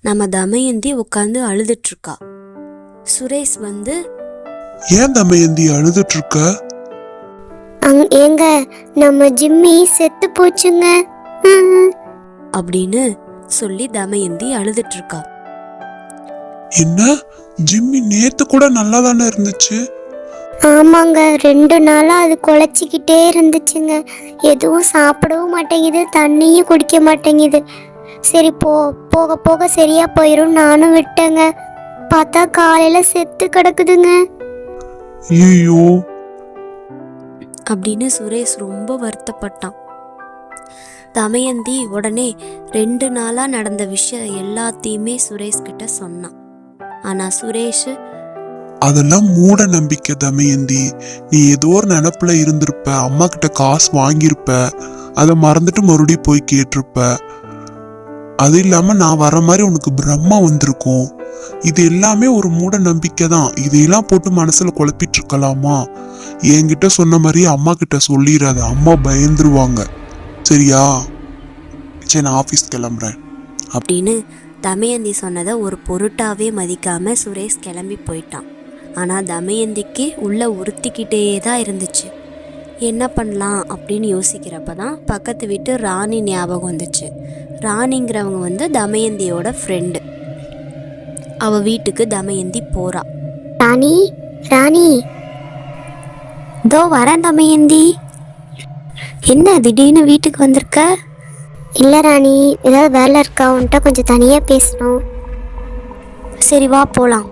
நம்ம தமயந்தி உட்காந்து அழுதுட்டு இருக்கா. சுரேஷ் வந்து, ஏன் தமயந்தி அழுதுட்டு இருக்க? ஏங்க நம்ம ஜிம்மி செத்து போச்சுங்க அப்படின்னு சொல்லி தமயந்தி அழுதுட்டு இருக்கா. என்ன, ஜிம்மி நேத்து கூட நல்லா தானே இருந்துச்சு? ஆமாங்க, 2 நாளா அது குலைச்சிக்கிட்டே இருந்துச்சுங்க. எதுவும் சாப்பிடவும் மாட்டேங்குது, தண்ணியும் குடிக்க மாட்டேங்குது. சரி போக போக சரியா போயிடும் நானும் விட்டேங்க. பார்த்தா காலையில செத்து கிடக்குதுங்க. ஐயோ அப்படின்னு சுரேஷ் ரொம்ப வருத்தப்பட்டான். தமயந்தி உடனே 2 நாளா நடந்த விஷயம் எல்லாத்தையுமே சுரேஷ் கிட்ட சொன்னான். ஆனா சுரேஷ், அதெல்லாம் மூட நம்பிக்கை தமயந்தி. நீ ஏதோ ஒரு நினப்புல இருந்திருப்ப, அம்மா கிட்ட காசு வாங்கியிருப்ப, அதை மறந்துட்டு மறுபடியும் போய் கேட்டிருப்ப. அது இல்லாம நான் வர மாதிரி உனக்கு பிரம்மா வந்திருக்கும். இது எல்லாமே ஒரு மூட நம்பிக்கை தான். இதையெல்லாம் போட்டு மனசுல குழப்பிட்டு இருக்கலாமா? என்கிட்ட சொன்ன மாதிரி அம்மா கிட்ட சொல்லிடாத, அம்மா பயந்துருவாங்க. சரியா? சரி, நான் ஆஃபீஸ் கிளம்புறேன் அப்படின்னு தமயந்தி சொன்னதை ஒரு பொருட்டாவே மதிக்காம சுரேஷ் கிளம்பி போயிட்டான். ஆனால் தமயந்திக்கு உள்ள உறுத்திக்கிட்டே தான் இருந்துச்சு. என்ன பண்ணலாம் அப்படின்னு யோசிக்கிறப்ப தான் பக்கத்து வீட்டு ராணி ஞாபகம் வந்துச்சு. ராணிங்கிறவங்க வந்து தமயந்தியோட ஃப்ரெண்டு. அவ வீட்டுக்கு தமயந்தி போறா. ராணி ராணி, இதோ வரேன் தமயந்தி. என்ன திடீர்னு வீட்டுக்கு வந்திருக்க? இல்லை ராணி, ஏதாவது வேலை இருக்கா? உன்கிட்ட கொஞ்சம் தனியாக பேசணும். சரி வா போலாம்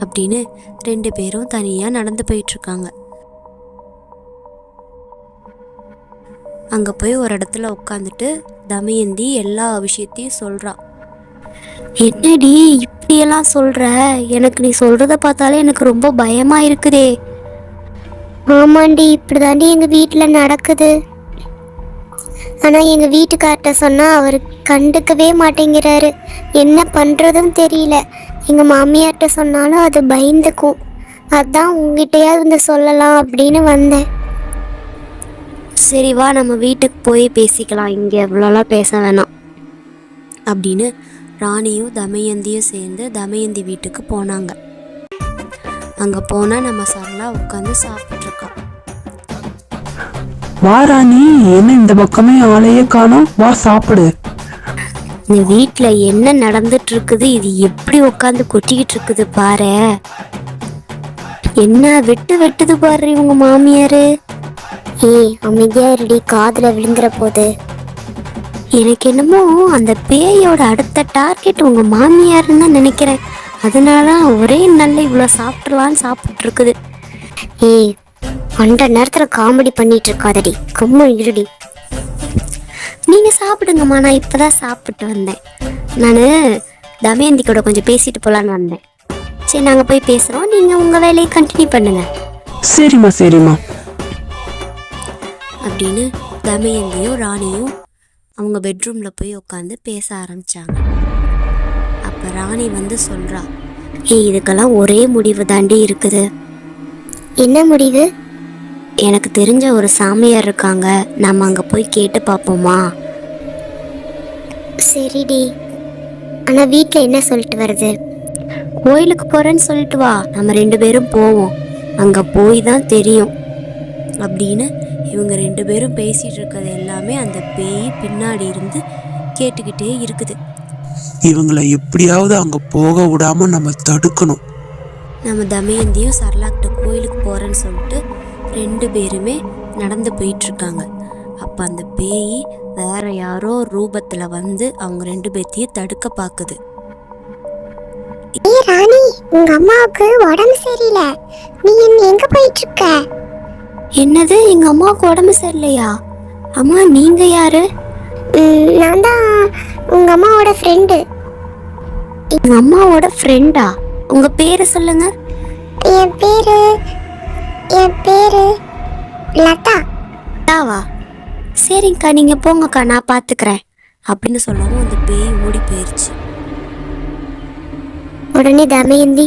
அப்படின்னு 2 பேரும் தனியா நடந்து போயிட்டு இருக்காங்க. அங்க போய் ஒரு இடத்துல உட்காந்துட்டு தமயந்தி எல்லா விஷயத்தையும் சொல்றா. என்னடி இப்படியெல்லாம் சொல்ற? எனக்கு நீ சொல்றத பார்த்தாலே எனக்கு ரொம்ப பயமா இருக்குதே. ஆமாண்டி, இப்படி தாண்டி எங்கள் வீட்டில் நடக்குது. ஆனால் எங்கள் வீட்டுக்கார்ட்ட சொன்னால் அவர் கண்டுக்கவே மாட்டேங்கிறாரு. என்ன பண்ணுறதும் தெரியல. எங்கள் மாமியார்கிட்ட சொன்னாலும் அது பயந்துக்கும். அதான் உங்ககிட்டயாவது வந்து சொல்லலாம் அப்படின்னு வந்தேன். சரி வா, நம்ம வீட்டுக்கு போய் பேசிக்கலாம், இங்கே எவ்வளோலாம் பேச வேணாம் அப்படின்னு ராணியும் தமயந்தியும் சேர்ந்து தமயந்தி வீட்டுக்கு போனாங்க. அங்கே போனால் நம்ம சரளா உட்காந்து சாப்பிட்ருக்கா. வா ராணி, என்ன இந்த பக்கமே ஆளையே காணோம், வா சாப்பிடு. இந்த வீட்டில் என்ன நடந்துட்டு இருக்குது? இது எப்படி உட்காந்து கொட்டிக்கிட்டு இருக்குது பாரு. என்ன வெட்டுது பாரு உங்க மாமியாரு. அமைதியா இருடி, காதில் விழுந்துற போது. எனக்கு என்னமோ அந்த பேயோட அடுத்த டார்கெட் உங்க மாமியாருன்னு தான் நினைக்கிறேன். அதனால ஒரே நல்ல இவ்வளோ சாப்பிட்றலான்னு சாப்பிட்டு இருக்குது. அந்த நேரத்தில் காமெடி பண்ணிட்டு இருக்காதடி, கம்மு இருடி. நீங்கள் சாப்பிடுங்கம்மா, நான் இப்போ தான் சாப்பிட்டு வந்தேன். நான் தமயந்தி கூட கொஞ்சம் பேசிட்டு போகலான்னு வந்தேன். சரி, நாங்கள் போய் பேசுகிறோம், நீங்கள் உங்கள் வேலையை கண்டினியூ பண்ணுங்க. சரிம்மா சரிம்மா அப்படின்னு தமயந்தியும் ராணியும் அவங்க பெட்ரூமில் போய் உட்காந்து பேச ஆரம்பித்தாங்க. அப்போ ராணி வந்து சொல்கிறா, இதுக்கெல்லாம் ஒரே முடிவு தாண்டி இருக்குது. என்ன முடிவு? எனக்கு தெரிஞ்ச ஒரு சாமியார் இருக்காங்க, நம்ம அங்கே போய் கேட்டு பார்ப்போமா? சரிடி, ஆனால் வீட்டில் என்ன சொல்லிட்டு வருது? கோயிலுக்கு போகிறேன்னு சொல்லிட்டு வா, நம்ம 2 பேரும் போவோம், அங்கே போய் தான் தெரியும் அப்படின்னு இவங்க 2 பேரும் பேசிகிட்டு இருக்கிறது எல்லாமே அந்த பேய் பின்னாடி இருந்து கேட்டுக்கிட்டே இருக்குது. இவங்களை எப்படியாவது அங்க போக விடாம நம்ம தடுக்கணும். நம்ம தமயந்தியும் சரளாக்கிட்ட கோயிலுக்கு போகிறேன்னு சொல்லிட்டு 2 பேருமே நடந்து போயிட்டுருக்காங்க. அப்போ அந்த பேய் வேற யாரோ ரூபத்தில் வந்து அவங்க 2 பேர்த்தையும் தடுக்க பார்க்குது. ராணி, உங்க அம்மாவுக்கு உடம்பு சரியில்லை, நீ எங்க போயிட்டு இருக்க? என்னது, எங்கள் அம்மாவுக்கு உடம்பு சரியில்லையா? அம்மா நீங்கள் யாரு? நான் தான் உங்க அம்மாவோட ஃப்ரெண்டு. எங்கள் அம்மாவோட ஃப்ரெண்டா? உங்கள் பேரை சொல்லுங்க. என் பேரு லதா. லதாவா? சரிங்கக்கா, நீங்கள் போங்கக்கா, நான் பார்த்துக்கிறேன் அப்படின்னு சொல்லவும் அந்த பேய் ஓடி போயிடுச்சு. உடனே தமயந்தி,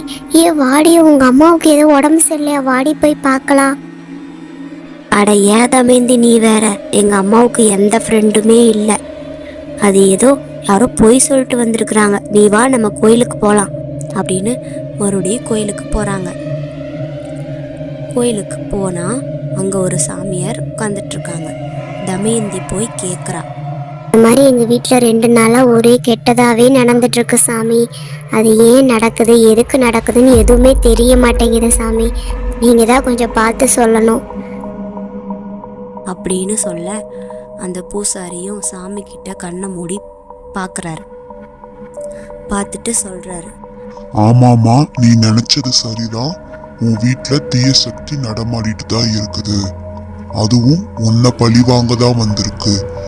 வாடி, உங்க அம்மாவுக்கு ஏதோ உடம்பு சரியில்லையா, வாடி போய் பார்க்கலாம். அட ஏன் தமயந்தி, நீ வேற. எங்கள் அம்மாவுக்கு எந்த ஃப்ரெண்டுமே இல்லை. அது ஏதோ யாரோ பொய் சொல்லிட்டு வந்திருக்கிறாங்க, நீ வா நம்ம கோயிலுக்கு போகலாம் அப்படின்னு மறுபடியும் கோயிலுக்கு போகிறாங்க. கோயிலுக்கு போனால் அங்கே ஒரு சாமியார் உட்காந்துட்ருக்காங்க. தமயந்தி போய் கேட்குறா, இந்த மாதிரி எங்கள் வீட்டில் 2 நாளாக ஒரே கெட்டதாகவே நடந்துட்டுருக்கு சாமி. அது ஏன் நடக்குது, எதுக்கு நடக்குதுன்னு எதுவுமே தெரிய மாட்டேங்குது சாமி. நீங்கள் தான் கொஞ்சம் பார்த்து சொல்லணும் அப்படின்னு சொல்ல அந்த பூசாரியும் சாமி கிட்ட கண்ணை மூடி பார்க்குறாரு. பார்த்துட்டு சொல்கிறாரு, ஆமாமா, நீ நினைச்சது சரிதான். உன் வீட்டுல தீய சக்தி நடமாடிட்டு தான் இருக்குது. அதுவும் உன்னை பழிவாங்க தான் வந்திருக்கு.